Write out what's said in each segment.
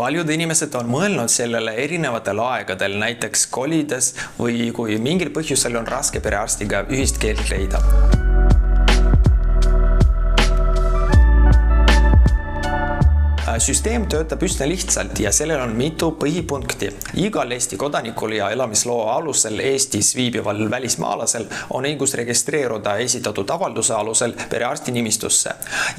Paljud inimesed on mõelnud sellele erinevatel aegadel, näiteks kolides või kui mingil põhjusel on raske perearstiga ühist keelt leida. Süsteem töötab üsna lihtsalt ja sellel on mitu põhipunkti. Igal Eesti kodanikul ja elamisloa alusel Eestis viibival välismaalasel on õigus registreeruda esitatud avalduse alusel perearsti nimistusse.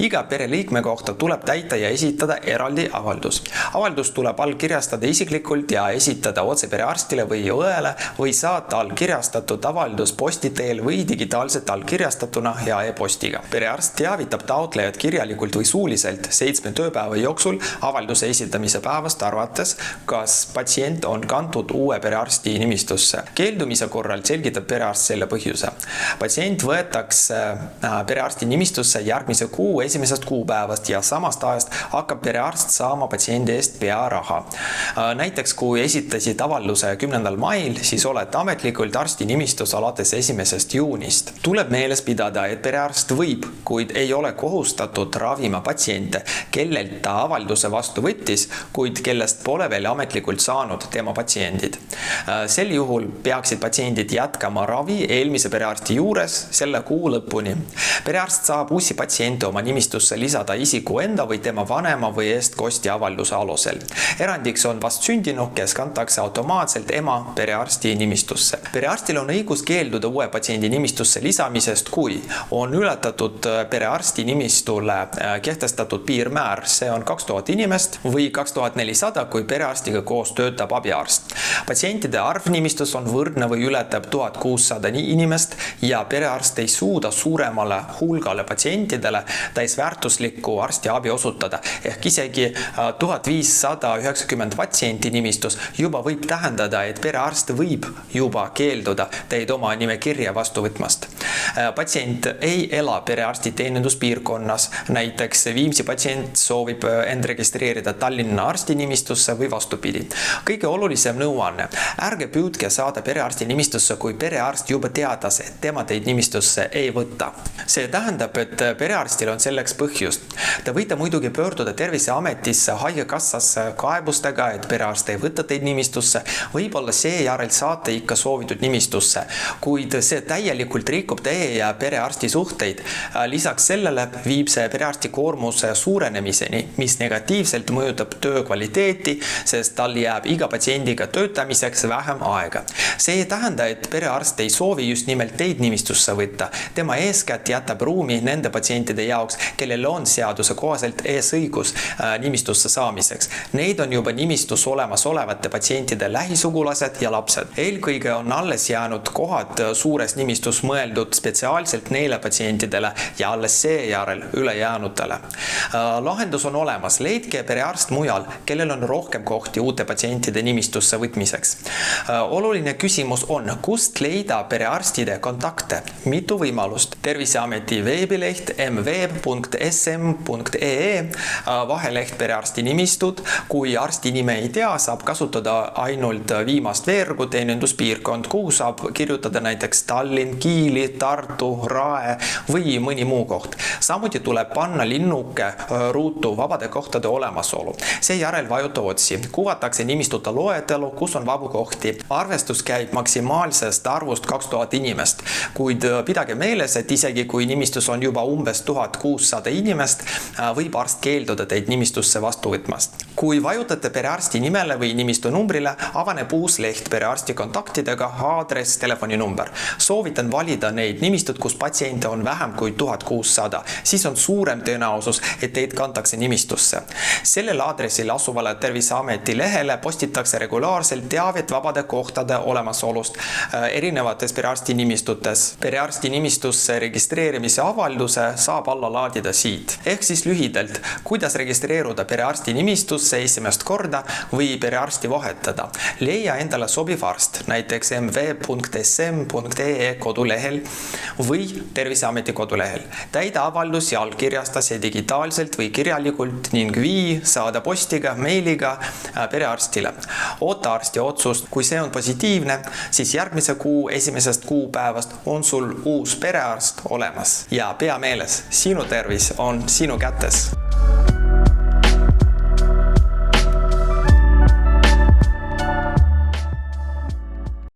Iga pereliikme kohta tuleb täita ja esitada eraldi avaldus. Avaldus tuleb allkirjastada isiklikult ja esitada otse perearstile või õele või saata allkirjastatud avaldus posti teel või digitaalselt allkirjastatuna ja e-postiga. Perearst teavitab taotlejad kirjalikult või suuliselt 7 tööpäeva jooksul avalduse esitamise päevast arvates, kas patsient on kantud uue perearsti nimistusse. Keeldumise korral selgitab perearst selle põhjuse. Patsient võetakse perearsti nimistusse järgmise kuu esimesest kuupäevast ja samast ajast hakkab perearst saama patsiendi eest pearaha. Näiteks kui esitasid avalduse 10. mail, siis olete ametlikult arsti nimistus alates 1. juunist. Tuleb meeles pidada, et perearst võib, kuid ei ole kohustatud ravima patsiente, kellelt ta avalduse vastu võttis, kuid kellest pole veel ametlikult saanud tema patsiendid. Sel juhul peaksid patsiendid jätkama ravi eelmise perearsti juures selle kuu lõpuni. Perearst saab uusi patsiente oma nimistusse lisada isiku enda või tema vanema või eestkostja avalduse alusel. Erandiks on vastsündinu, kes kantakse automaatselt ema perearsti nimistusse. Perearstil on õigus keelduda uue patsiendi nimistusse lisamisest, kui on ületatud perearsti nimistule kehtestatud piirmäär, see on 2000 inimest või 2400, kui perearstiga koos töötab abiarst. Patsientide arv nimistus on võrdne või ületab 1600 inimest ja perearst ei suuda suuremale hulgale patsientidele täisväärtuslikku arstiabi osutada. Ehk isegi 1590 patsienti nimistus juba võib tähendada, et perearst võib juba keelduda teid oma nimekirja vastu võtmast. Patsient ei ela perearsti teeninduspiirkonnas, näiteks Viimsi patsient soovib end registreerida Tallinna arsti nimistusse või vastupidi. Kõige olulisem nõuanne. Ärge püüdke saada perearsti nimistusse, kui perearst juba teadas, et tema teid nimistusse ei võta. See tähendab, et perearstil on selleks põhjust. Te võite muidugi pöörduda Terviseametisse, haigekassasse kaebustega, et perearst ei võta teid nimistusse, võib-olla seejärel saate ikka soovitud nimistusse, kuid see täielikult rikub teie ja perearsti suhteid. Lisaks sellele viib see perearsti koormuse suurenemiseni, mis negatiivselt mõjutab töö kvaliteeti, sest tal jääb iga patsiendiga töötamiseks vähem aega. See ei tähenda, et perearst ei soovi just nimelt teid nimistusse võtta. Tema eeskätt jätab ruumi nende patsientide jaoks, kellel on seaduse kohaselt eesõigus nimistusse saamiseks. Neid on juba nimistus olemas olevate patsientide lähisugulased ja lapsed. Eelkõige on alles jäänud kohad suures nimistus mõeldud spetsiaalselt neile patsientidele ja alles seejärel ülejäänutele. Lahendus on olemas. Leidke perearst mujal, kellel on rohkem kohti uute patsientide nimistusse võtmiseks. Oluline küsimus on, kust leida perearstide kontakte? Mitu võimalust. Terviseameti veebileht mveeb.sm.ee, vaheleht perearsti nimistud. Kui arsti nime ei tea, saab kasutada ainult viimast veergu teeninduspiirkond, kuhu saab kirjutada näiteks Tallinn, Kiili, Tartu, Rae või mõni muu koht. Samuti tuleb panna linnuke ruutu vabade kohtade olemasolu. Seejärel vajuta otsi. Kuvatakse nimistute loetelu, kus on vabu kohti. Arvestus käib maksimaalsest arvust 2000 inimest, kuid pidage meeles, et isegi kui nimistus on juba umbes 1600 inimest, võib arst keelduda teid nimistusse vastu võtmast. Kui vajutate perearsti nimele või nimistu numbrile, avaneb uus leht perearsti kontaktidega, aadress, telefoninumber. Soovitan valida neid nimistud, kus patsiente on vähem kui 1600. Siis on suurem tõenäosus, et teid kantakse nimistusse. Sellel aadressil asuvale Terviseameti lehele postitakse regulaarselt teavet vabade kohtade olemasolust erinevates perearsti nimistutes. Perearsti nimistusse registreerimise avalduse saab alla laadida siit. Ehk siis lühidalt, kuidas registreeruda perearsti nimistusse esimest korda või perearsti vahetada. Leia endale sobiv arst, näiteks mv.sm.ee kodulehel või Terviseameti kodulehel. Täida avaldus ja allkirjasta see digitaalselt või kirjalikult ning vii saada postiga, meiliga perearstile. Oota arsti otsust, kui see on positiivne, siis järgmise kuu esimesest kuupäevast on sul uus perearst olemas. Ja pea meeles, sinu tervis on sinu kätes.